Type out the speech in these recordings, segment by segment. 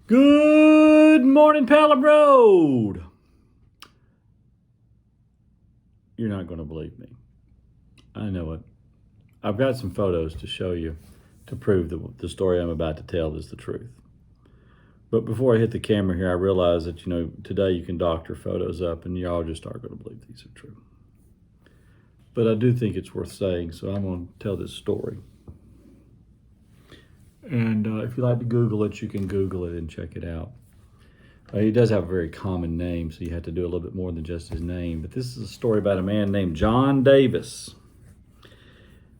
Good morning, Pelham Road. You're not going to believe me. I know it. I've got some photos to show you to prove that the story I'm about to tell is the truth. But before I hit the camera here, I realize that, today you can doctor photos up and y'all just aren't going to believe these are true. But I do think it's worth saying, so I'm going to tell this story. And if you like to Google it, you can Google it and check it out. He does have a very common name, so you have to do a little bit more than just his name. But this is a story about a man named John Davis.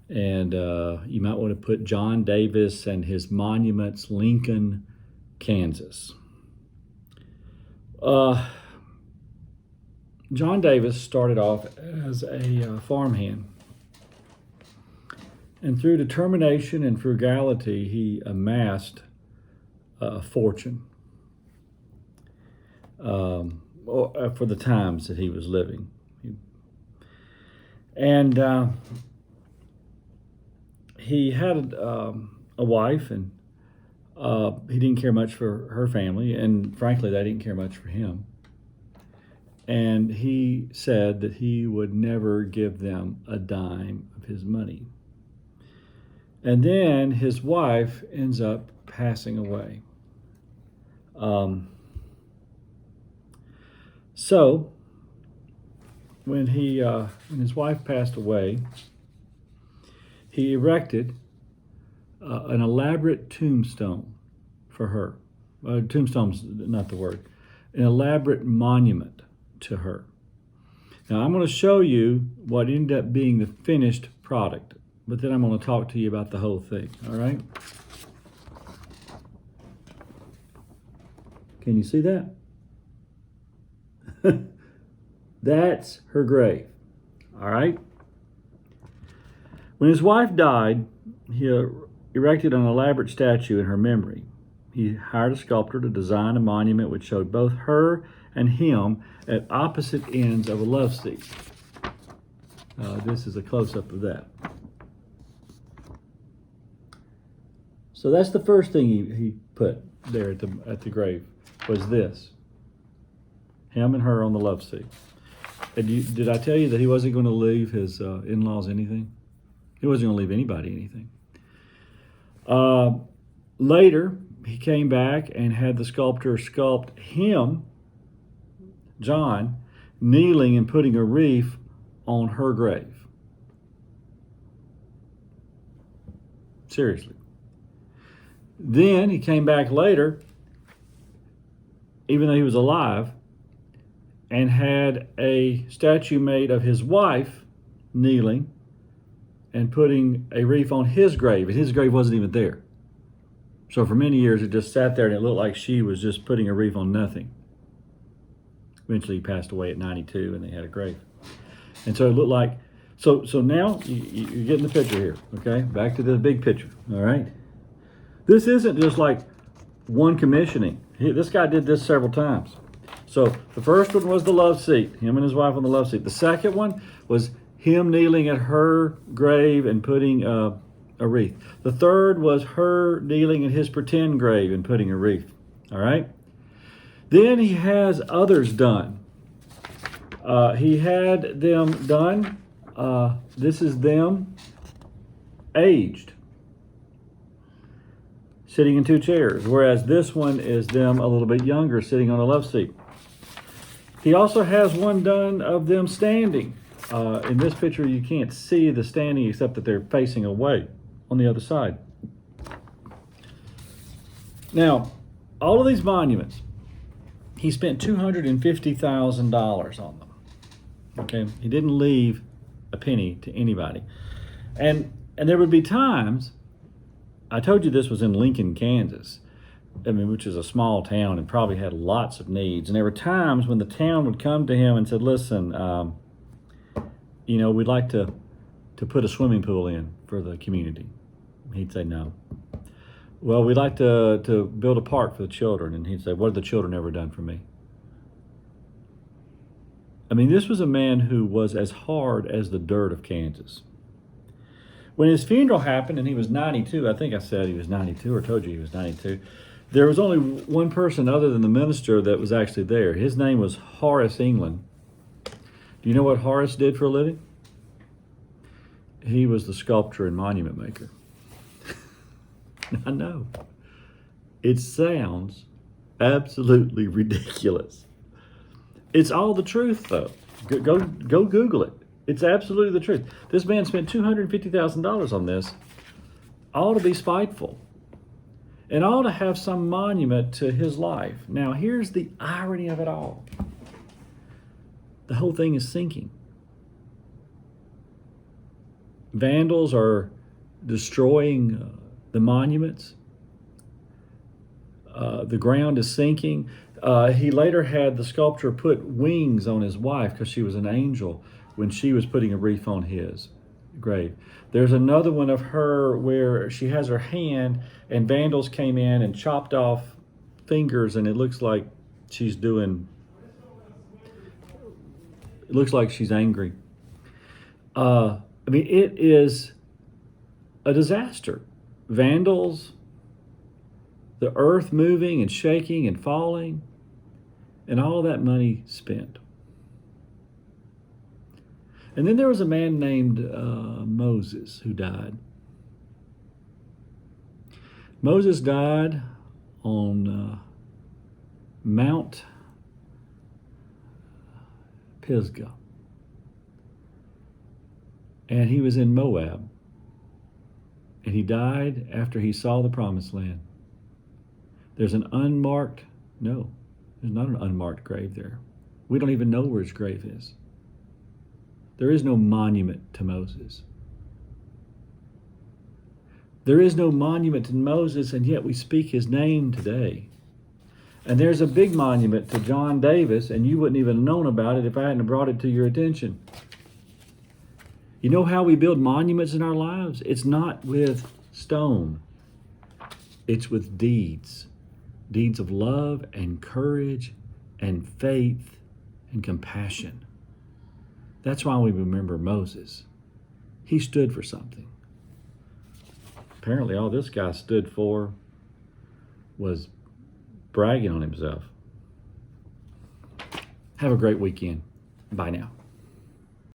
And you might want to put John Davis and his monuments, Lincoln, Kansas. John Davis started off as a farmhand. And through determination and frugality, he amassed a fortune for the times that he was living. And he had a wife, and he didn't care much for her family, and frankly, they didn't care much for him. And he said that he would never give them a dime of his money. And then his wife ends up passing away. So when his wife passed away, he erected an elaborate tombstone for her. Tombstone's not the word. An elaborate monument to her. Now I'm going to show you what ended up being the finished product, but then I'm going to talk to you about the whole thing, all right? Can you see that? That's her grave, all right? When his wife died, he erected an elaborate statue in her memory. He hired a sculptor to design a monument which showed both her and him at opposite ends of a love seat. This is a close-up of that. So that's the first thing he put there at the grave, was this. Him and her on the love seat. And did I tell you that he wasn't going to leave his in-laws anything? He wasn't going to leave anybody anything. Later, he came back and had the sculptor sculpt him, John, kneeling and putting a wreath on her grave. Seriously. Then he came back later, even though he was alive, and had a statue made of his wife kneeling and putting a wreath on his grave, and his grave wasn't even there. So for many years, it just sat there, and it looked like she was just putting a wreath on nothing. Eventually, he passed away at 92, and they had a grave. And so it looked like, so now you're getting the picture here, okay? Back to the big picture, all right? This isn't just like one commissioning. This guy did this several times. So the first one was the love seat, him and his wife on the love seat. The second one was him kneeling at her grave and putting a wreath. The third was her kneeling at his pretend grave and putting a wreath. All right? Then he has others done. He had them done. This is them aged, sitting in two chairs, whereas this one is them a little bit younger, sitting on a love seat. He also has one done of them standing. In this picture, you can't see the standing except that they're facing away on the other side. Now, all of these monuments, he spent $250,000 on them. Okay, he didn't leave a penny to anybody. And there would be times, I told you this was in Lincoln, Kansas, which is a small town and probably had lots of needs. And there were times when the town would come to him and said, listen, we'd like to put a swimming pool in for the community. He'd say no. Well, we'd like to build a park for the children. And he'd say, what have the children ever done for me? This was a man who was as hard as the dirt of Kansas. When his funeral happened and he was 92, I think I said he was 92 or told you he was 92, there was only one person other than the minister that was actually there. His name was Horace England. Do you know what Horace did for a living? He was the sculptor and monument maker. I know. It sounds absolutely ridiculous. It's all the truth, though. Go Google it. It's absolutely the truth. This man spent $250,000 on this, all to be spiteful, and all to have some monument to his life. Now, here's the irony of it all. The whole thing is sinking. Vandals are destroying the monuments. The ground is sinking. He later had the sculptor put wings on his wife because she was an angel when she was putting a wreath on his grave. There's another one of her where she has her hand and vandals came in and chopped off fingers, and it looks like she's angry. I mean, it is a disaster. Vandals, the earth moving and shaking and falling, and all that money spent. And then there was a man named Moses who died. Moses died on Mount Pisgah. And he was in Moab. And he died after he saw the promised land. There's an unmarked, no, there's not an unmarked grave there. We don't even know where his grave is. There is no monument to Moses. There is no monument to Moses, and yet we speak his name today. And there's a big monument to John Davis, and you wouldn't even have known about it if I hadn't brought it to your attention. You know how we build monuments in our lives? It's not with stone. It's with deeds. Deeds of love and courage and faith and compassion. That's why we remember Moses. He stood for something. Apparently all this guy stood for was bragging on himself. Have a great weekend. Bye now.